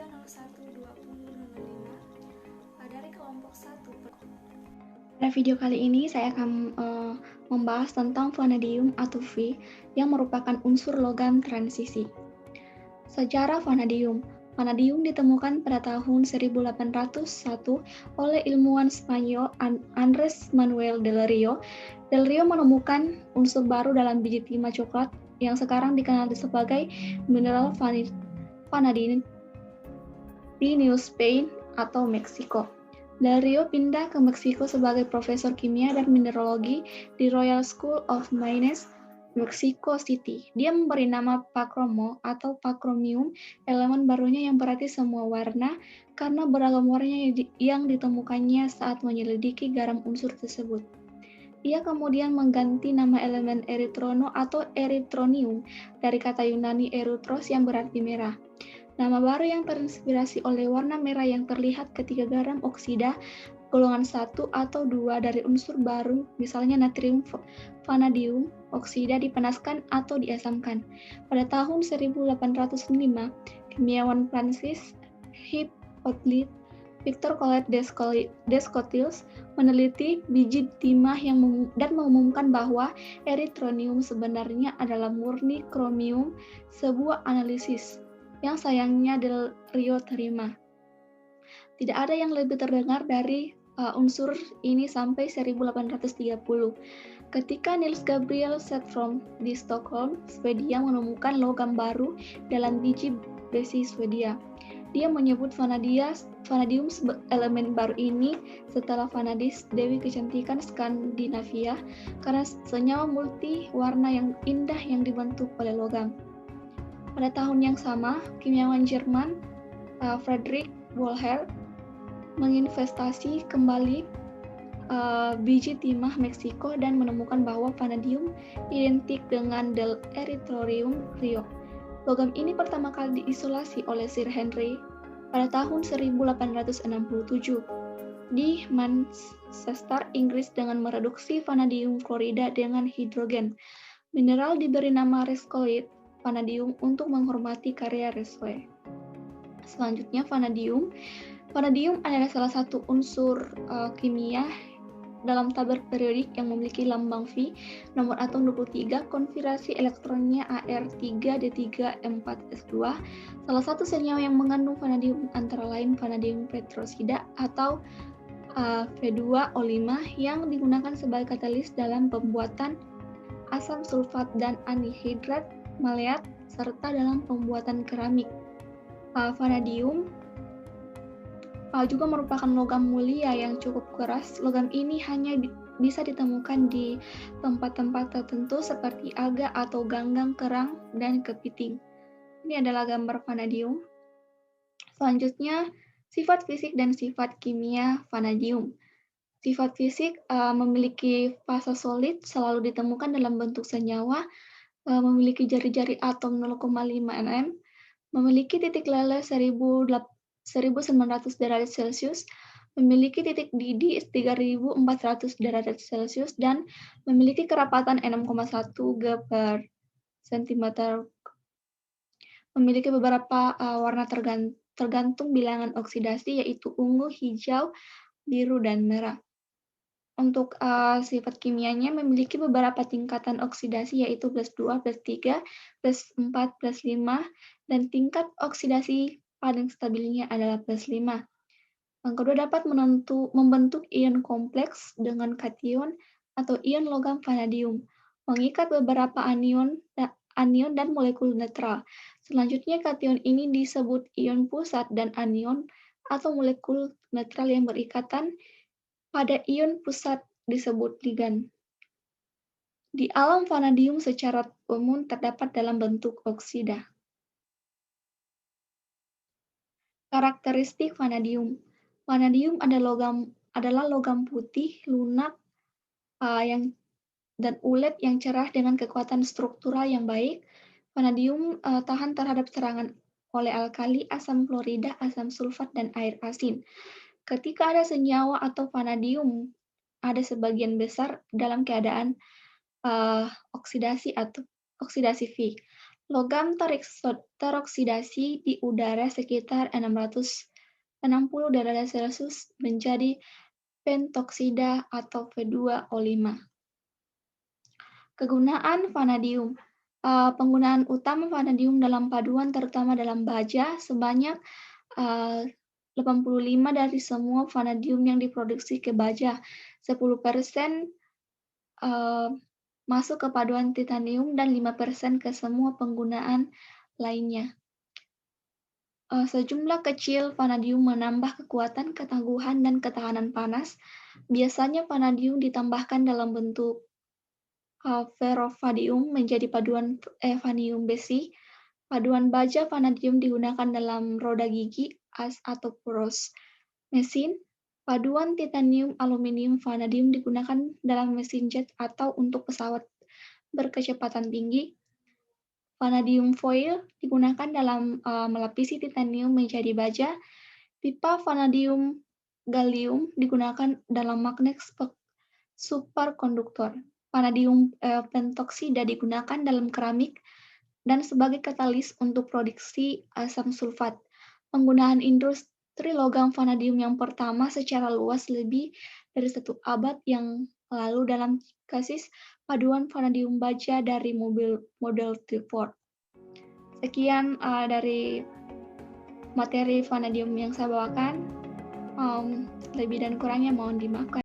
012005 dari kelompok 1. Pada video kali ini saya akan membahas tentang vanadium atau V yang merupakan unsur logam transisi. Sejarah vanadium. Vanadium ditemukan pada tahun 1801 oleh ilmuwan Spanyol Andrés Manuel del Río. Del Río menemukan unsur baru dalam biji timah coklat yang sekarang dikenal sebagai mineral vanadin di New Spain atau Meksiko. Del Río pindah ke Meksiko sebagai profesor kimia dan mineralogi di Royal School of Mines, Mexico City. Dia memberi nama pakromo atau pakromium elemen barunya yang berarti semua warna karena beragam warna yang ditemukannya saat menyelidiki garam unsur tersebut. Ia kemudian mengganti nama elemen eritrono atau eritronium dari kata Yunani erythros yang berarti merah. Nama baru yang terinspirasi oleh warna merah yang terlihat ketika garam oksida golongan 1 atau 2 dari unsur baru, misalnya natrium vanadium oksida dipanaskan atau diasamkan. Pada tahun 1805, kimiawan Prancis Hippolyte Victor Collet Descotils meneliti biji timah dan mengumumkan bahwa eritronium sebenarnya adalah murni kromium, sebuah analisis yang sayangnya Del Río terima. Tidak ada yang lebih terdengar dari unsur ini sampai 1830. Ketika Niels Gabriel Sedström di Stockholm, Swedia menemukan logam baru dalam biji besi Swedia. Dia menyebut vanadium elemen baru ini setelah Vanadis, dewi kecantikan Skandinavia, karena senyawa multi warna yang indah yang dibentuk oleh logam. Pada tahun yang sama, kimiawan Jerman Friedrich Wohler menginvestasi kembali biji timah Meksiko dan menemukan bahwa vanadium identik dengan del eritronium Rio. Logam ini pertama kali diisolasi oleh Sir Henry pada tahun 1867 di Manchester, Inggris dengan mereduksi vanadium klorida dengan hidrogen. Mineral diberi nama rescollite vanadium untuk menghormati karya Rescoe. Selanjutnya vanadium. Vanadium adalah salah satu unsur kimia dalam tabel periodik yang memiliki lambang V, nomor atom 23, konfigurasi elektronnya Ar3D3-4s2. Salah satu senyawa yang mengandung vanadium antara lain vanadium petrosida atau V2O5 yang digunakan sebagai katalis dalam pembuatan asam sulfat dan anhidrat maleat serta dalam pembuatan keramik. Vanadium juga merupakan logam mulia yang cukup keras. Logam ini hanya bisa ditemukan di tempat-tempat tertentu seperti aga atau ganggang kerang dan kepiting. Ini adalah gambar vanadium. Selanjutnya, sifat fisik dan sifat kimia vanadium. Sifat fisik memiliki fase solid, selalu ditemukan dalam bentuk senyawa, memiliki jari-jari atom 0,5 nm, memiliki titik leleh 1900 derajat Celcius, memiliki titik didih 3400 derajat Celcius, dan memiliki kerapatan 6,1 G per cm. Memiliki beberapa warna tergantung bilangan oksidasi, yaitu ungu, hijau, biru, dan merah. Untuk sifat kimianya memiliki beberapa tingkatan oksidasi, yaitu +2, +3, +4, +5, dan tingkat oksidasi paling stabilnya adalah +5. Yang kedua, dapat membentuk ion kompleks dengan kation atau ion logam vanadium, mengikat beberapa anion dan molekul netral. Selanjutnya, kation ini disebut ion pusat dan anion atau molekul netral yang berikatan pada ion pusat disebut ligan. Di alam vanadium secara umum terdapat dalam bentuk oksida. Karakteristik vanadium. Vanadium adalah logam putih, lunak, dan ulet yang cerah dengan kekuatan struktural yang baik. Vanadium tahan terhadap serangan oleh alkali, asam klorida, asam sulfat, dan air asin. Ketika ada senyawa atau vanadium, ada sebagian besar dalam keadaan oksidasi atau oksidasi V. Logam teroksidasi di udara sekitar 660 derajat Celcius menjadi pentoksida atau F2O5. Kegunaan vanadium. Penggunaan utama vanadium dalam paduan terutama dalam baja sebanyak 85 dari semua vanadium yang diproduksi ke baja, 10% masuk ke paduan titanium dan 5% ke semua penggunaan lainnya. Sejumlah kecil vanadium menambah kekuatan, ketangguhan, dan ketahanan panas. Biasanya vanadium ditambahkan dalam bentuk ferrovadium menjadi paduan vanadium besi. Paduan baja vanadium digunakan dalam roda gigi atau poros mesin. Paduan titanium aluminium vanadium digunakan dalam mesin jet atau untuk pesawat berkecepatan tinggi. Vanadium foil digunakan dalam melapisi titanium menjadi baja. Pipa vanadium gallium digunakan dalam magnet superkonduktor. Vanadium pentoksida digunakan dalam keramik dan sebagai katalis untuk produksi asam sulfat. Penggunaan industri logam vanadium yang pertama secara luas lebih dari 1 abad yang lalu dalam kasus paduan vanadium baja dari mobil model Ford. Sekian dari materi vanadium yang saya bawakan. Lebih dan kurangnya mohon dimaafkan.